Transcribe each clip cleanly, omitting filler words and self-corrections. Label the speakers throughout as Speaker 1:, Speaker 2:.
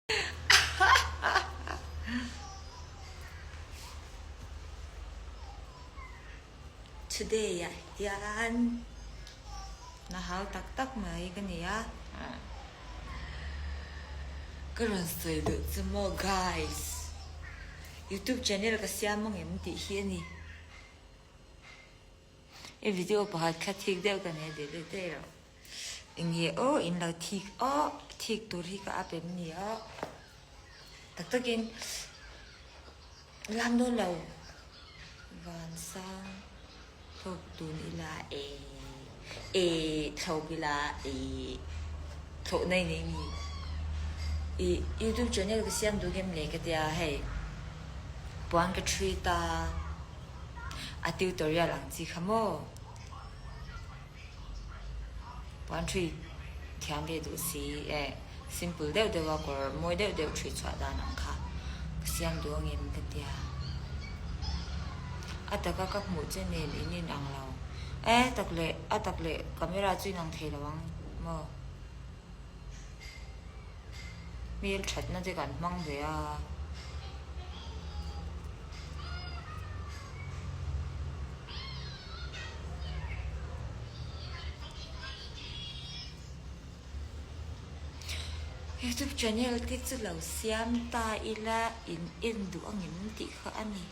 Speaker 1: Today yan nahautak-tak mai cái này á. Karon soy do mo guys. YouTube channel ka siya mong empty here ni. E video pa khat thik deu ka ne de de ro. Inge o in la thik to ri ka apem ni a. Tak takin lam do lo. Van sang thok tun ila thau bila thok nei nei ni. YouTube channel ka siam do game le ka tia hey. Buang ka trita a tutorial ang chi khamo. Buang tri thiam de du si simple deu de wa kor moi deu tri chwa da nang kha. Siam do ngem ka tia. Ataka ka mu chen ne ni nang lao. Tak le camera chui nang thei lawang mo. Mil chat na de kan mang ve a. YouTube channel ti chu lo siam ta ila in du angin ti kha ani.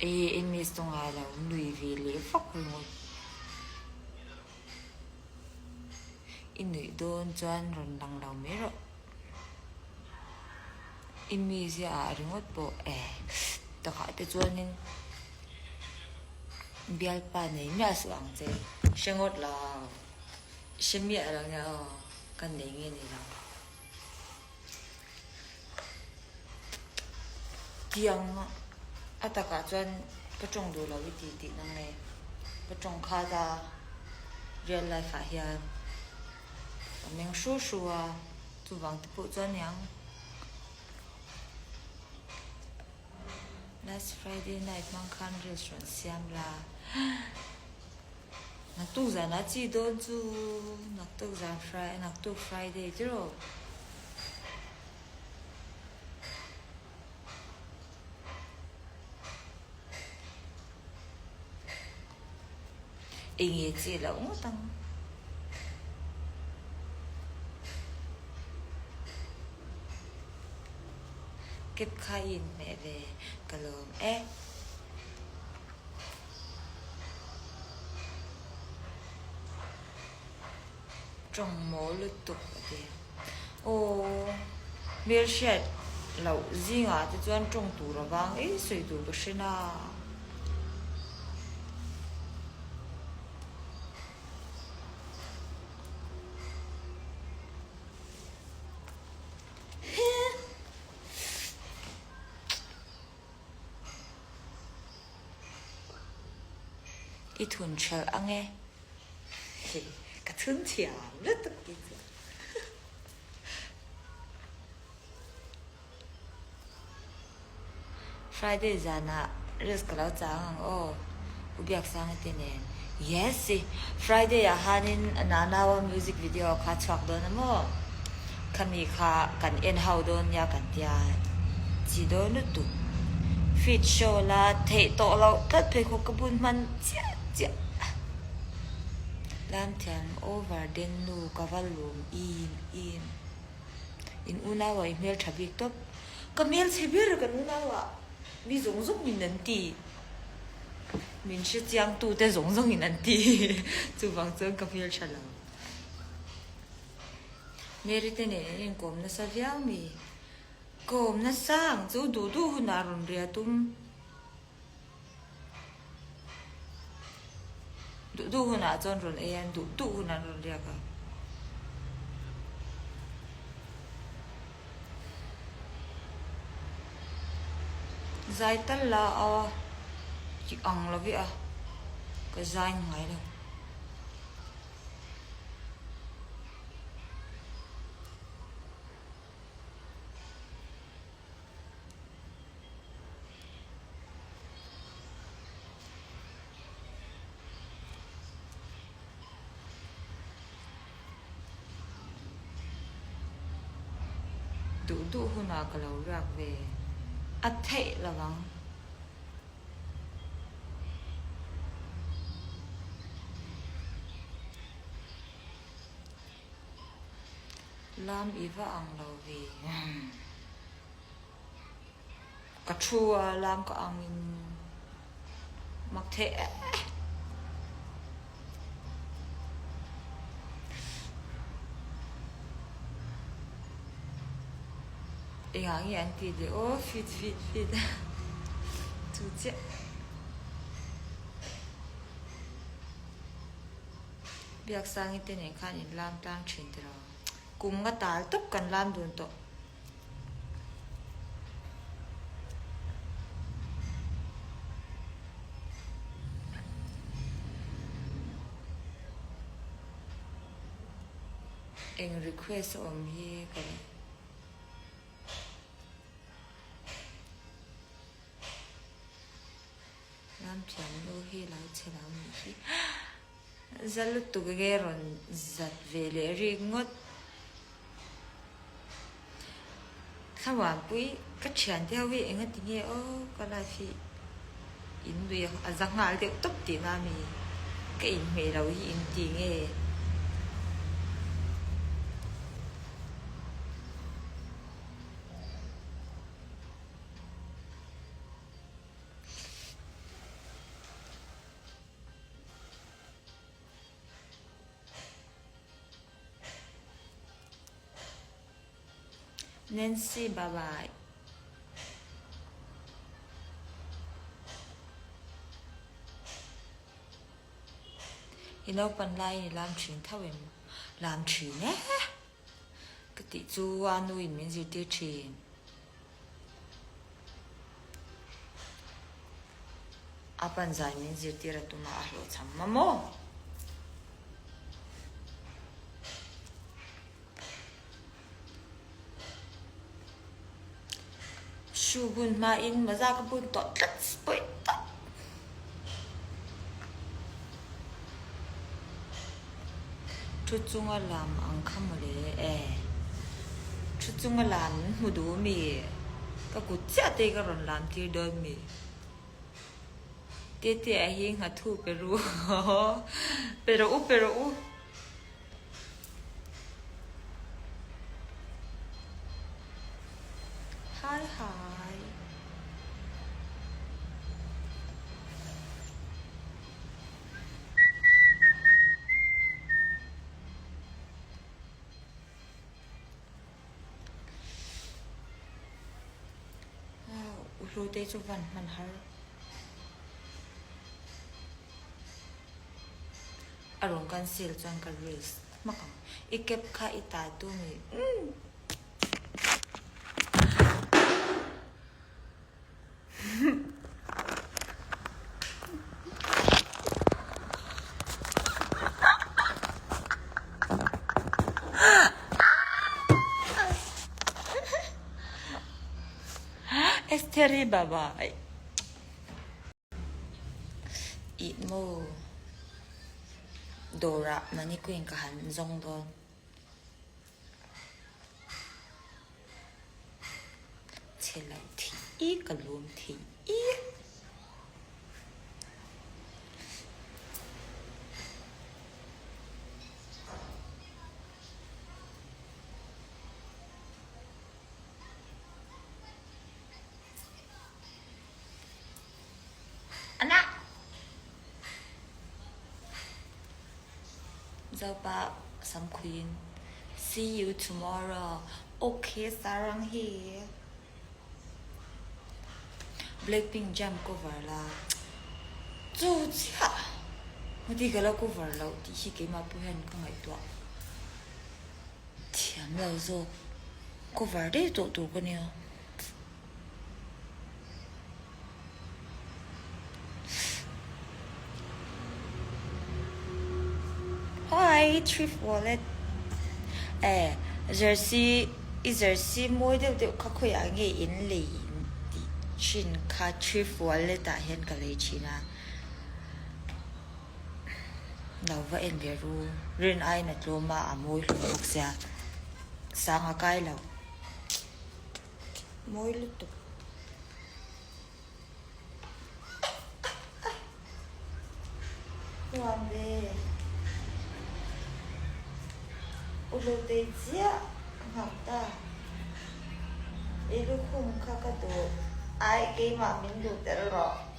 Speaker 1: In mis tong ala nui vi le fak mo. In nui don chuan ron lang lau me ro. In mi sia ringot po ta kha te chuan in bial pa nei mya su ang che shengot la shemia la nga kan nei nge ni la tiang ataka chuan ka chong do lo ti nang ne ka chong kha da real life a hian meng shu a tu wang te pu chuan yang last Friday night mang khan restaurant siam la nak tu za na chi don chu nak tu Friday jero inge chi la ung tang kep khain me ve kalom trong mô lư tục đi miêu shet lâu gì ngà thì chuan trong tủ rồi vang sợi tủ bớt xin à ít thuần chờ ăn nghe cả thương thiểu rất tức kỳ Friday zana risk lao chang ubiak sang tinen yes Friday a hanin nanawa music video kha chak don mo khami kha kan en how don ya kan tia chi do nu tu fit show la thei to lo tat phe ko kabun man chia lam thiang over den nu kavalum in unawa email thabik top kamel sibir kan unawa mi zong zong min nan ti min shi jiang tu de zong zong min nan ti chu wang chang kamel chala merite ne in kom na sa viang mi kom na sang chu du hunaron ria tum du huna chon ron an du hunaron ria ka zai tal la awa chi ang la vi a ka zai ngai lo ดูหุ่นก็เรารักเวอัดเทะระวังลามอีว่าอังเราเวกระชัวลามก็อังมินมักเทะอย่างอย่างที่เดียวฟิตทุกเจ้าเบียกสังอินเตอร์เน็ตขันอินลามตั้งชินตรอกุมก็ตายตุกกันลามดุนโตเอ็งรีเควสอมเย่กันลามเพียงโลเฮลาเชลามีที่จะลุตุกเกรอนจัดเวลริงดข้าวปุยก็เชียนที่เขาวิ่งกันทีนี้โอ้ก็ได้ที่อินด้วยอาจังหาเด็กตุ๊บตีนามีก็อินเมเราอินทีเงี้ยแนนซี่บายบายฮิโนปันไลลามชินท่าเวนลามชินเนี่ยก็ติดจูวานุอินมันจะติดชินอาปันใจมันจะติดระตุมาอาโลชัมมาโมชูบุญมาอินมาจากบุญต่อตัดสปอยตัดชุดจุงอลามอังคำเลยชุดจุงอลามหูดูมีก็กูเจ้าเตะกระรอนลามที่เดิมมีเตะเหิงหัดทูเปรูเปรูhi รู้ได้จุวันมันฮาอารมณ์การเสียจังกันรีสมากอีกเก็บค่าอีตาตัวมีเอสเทอรี่บายบายอีโมโดระมันนี่กูยังกับหันจงโดนเชลทีอีกลวมทีอีอันน่ะเจ้าป้าสัมควีน see you tomorrow okay sarang here Blackpink jam cover la จูจ้าวันที่ก็เรา cover เราที่ชิคกี้มาพูดกันก็ไงตัวเทียมเราโซ cover ได้ตัวกันเนี่ยHi thrift wallet jersey มวยเดี๋ยวเขาคุยอะไรอินเลยชินค่า thrift wallet แต่เห็นกันเลยชินะเราว่าเอ็นเดียรู้เรื่องไอ้นัดโลมาอมวยหลงเสียสร้างอากาศเรา mỗi lúc tục làm về ô lô tê chia học ta 이루 쿵 카카도 아이 게임 안 민도 때려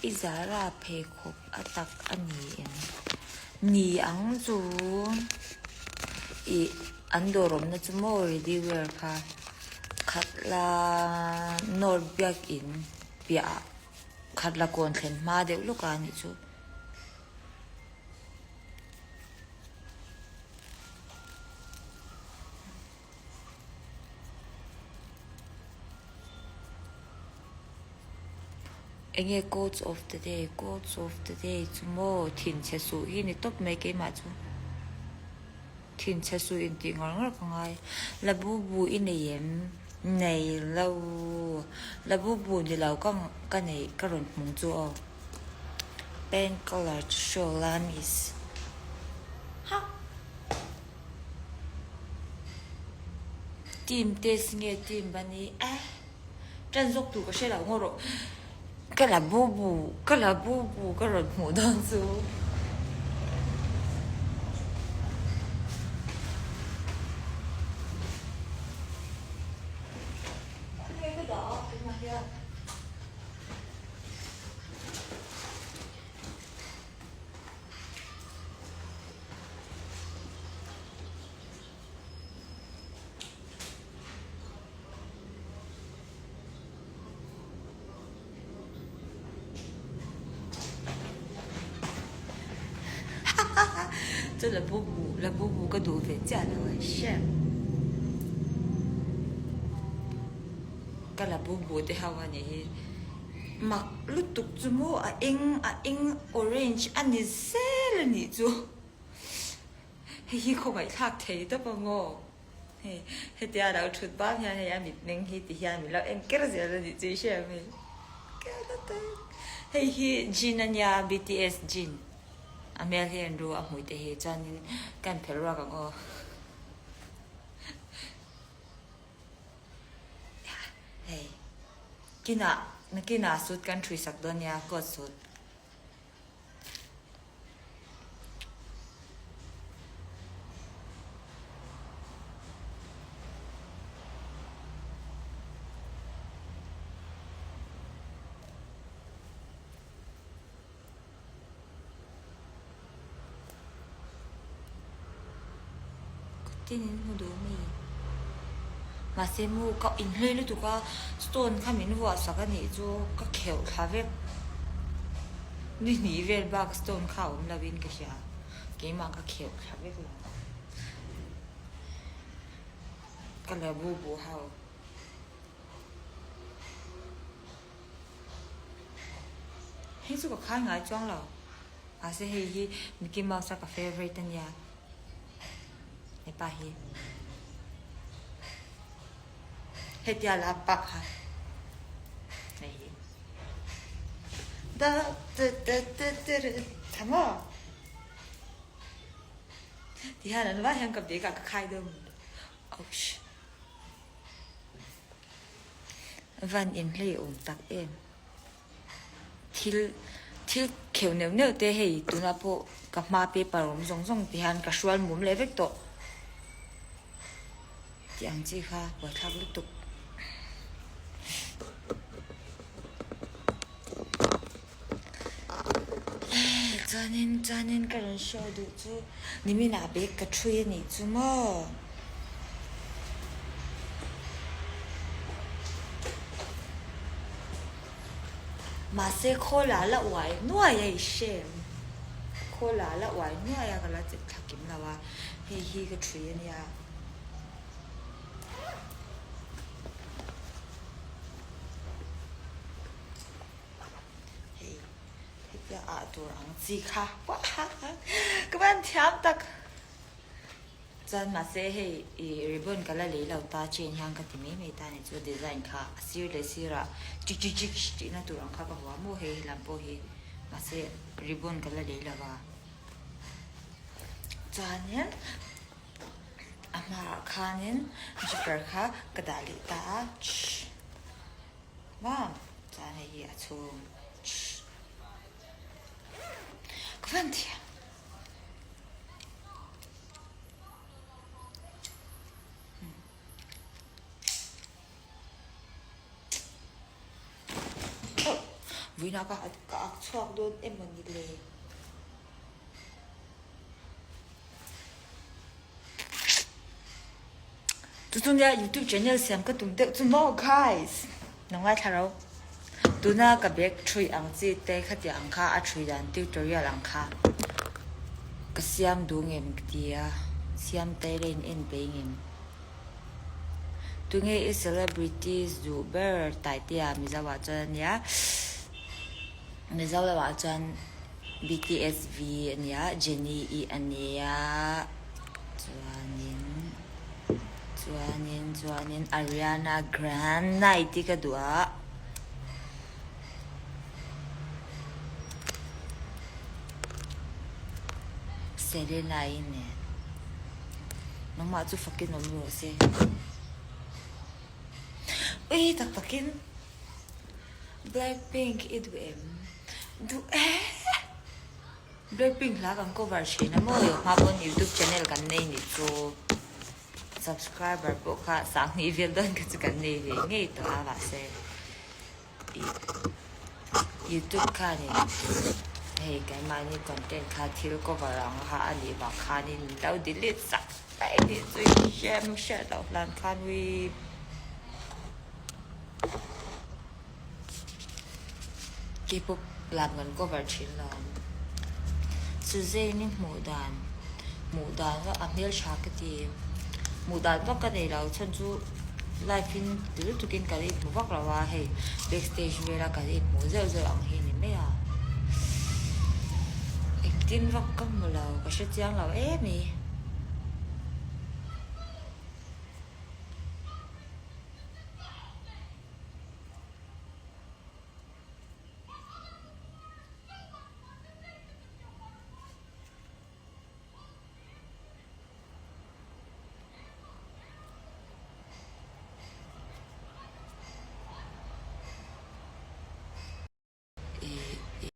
Speaker 1: Izara Pekop atak aniin ni ang zu I andorom na tumo already wear ka katla nor biak in bia katla konten ma de lukani chu Enge quotes of the day tomorrow thin che su hi ni top me ke ma chu thin che su in ti ngor ngor kangai la bu bu in yem nei lo la bu bu ni lo ka nei ka ron mung chu o pen color show lam is ha team test nge team bani chân dốc tu có sẽ là ngoro cái là bu bu cái rồi ngủ đơn xuống cái đó cái mặt kia这是布布个肚子假的我是，个布布的好玩的，mặc lúc tục chú mô in orange anh đi xe là nhỉ chú, hi không phải thắc thấy đó bao ngô, hi thì đâu chút bao nhiêu thì mình nên hi thì mình lo em cái gì là nhỉ chú xem mình, cái đó thôi, hi Jin anh ya BTS Jin. American ru a mui te he chanin kan phelwa ka ngo hey kina sut kan thui sak don ya ko sut tin hu do mi ma se mu ka in hle lu tu ka stone kha min wa sa ka ni chu ka kheu kha ve ni vel bak stone kha la win ka sha ke ma ka kheu kha ve ka la bu bu hao he chu ka khai ngai chwang lo a se he hi Mickey Mouse ka favorite an ya pa hi hết giờ là bạc hả này da thằng à thì hai lần vắt hàng cặp đấy cả khai đâu van in lì ổn tắc em til kiểu nếu thế hay tụi nó bộ cặp ma pe parom zong thì han cả sual mồm lấy vết tổ chẳng chi kha và thắc liên tục cho nên cái lần show được chứ nếu như nào biết cái chuyện này chứ mà sẽ khó là hoài nuôi ấy xem cola la wai no ya ka la chit thakim la wa hi ka tree ni ya ya a tu rang ji kha wa các bạn thiam tak chan ma se he ribbon kala le lau ta chen hang ka ti me ta ni chu design kha sir le sira chik chik chik ti na tu rang kha ka wa mo he lam po he ma se ribbon kala le la wa chan yan ama khanin jikar kha kadali ta ba chan he ya chu các bạn thiam vì nó có chọc luôn em muốn đi lề tụi tôi ra YouTube channel xem cái tụi tụi nó guys nó ngay thà đâu tụi nó cái việc chui ăn gì tê khát gì ăn khá à chui đàn tutorial ăn khá cái xem đúng em cái à xem tê lên in bên em tụi nghe celebrities youtuber tại tiệm mình ra vào chân nhá mình ra vào chân BTS V nhá Jennie E anh nhá chuanin Ariana Grande này thì cái đũa Selena ini mama tu fucking nomor sih tak fucking Blackpink itu Blackpink lah kan cover sih na mo yung hapon YouTube channel kan na ini tu subscriber po ka sang ni video don kasi kan na ini ngay ito ala se YouTube ka ni hey cái mà như content khá thiếu cover lang ha ani ba khanin đâu delete sak ai đi rồi share đâu lan khan we K-pop làm gần cover chín là Suzy ní mũ đàn và Amir Shah cái gì mũ đàn và cái này là chân chú live in từ lúc kinh cái mũ vác là hoa hay backstage về là cái mũ dơ ăn hình này mấy à tin vác cầm là cái sự giang là em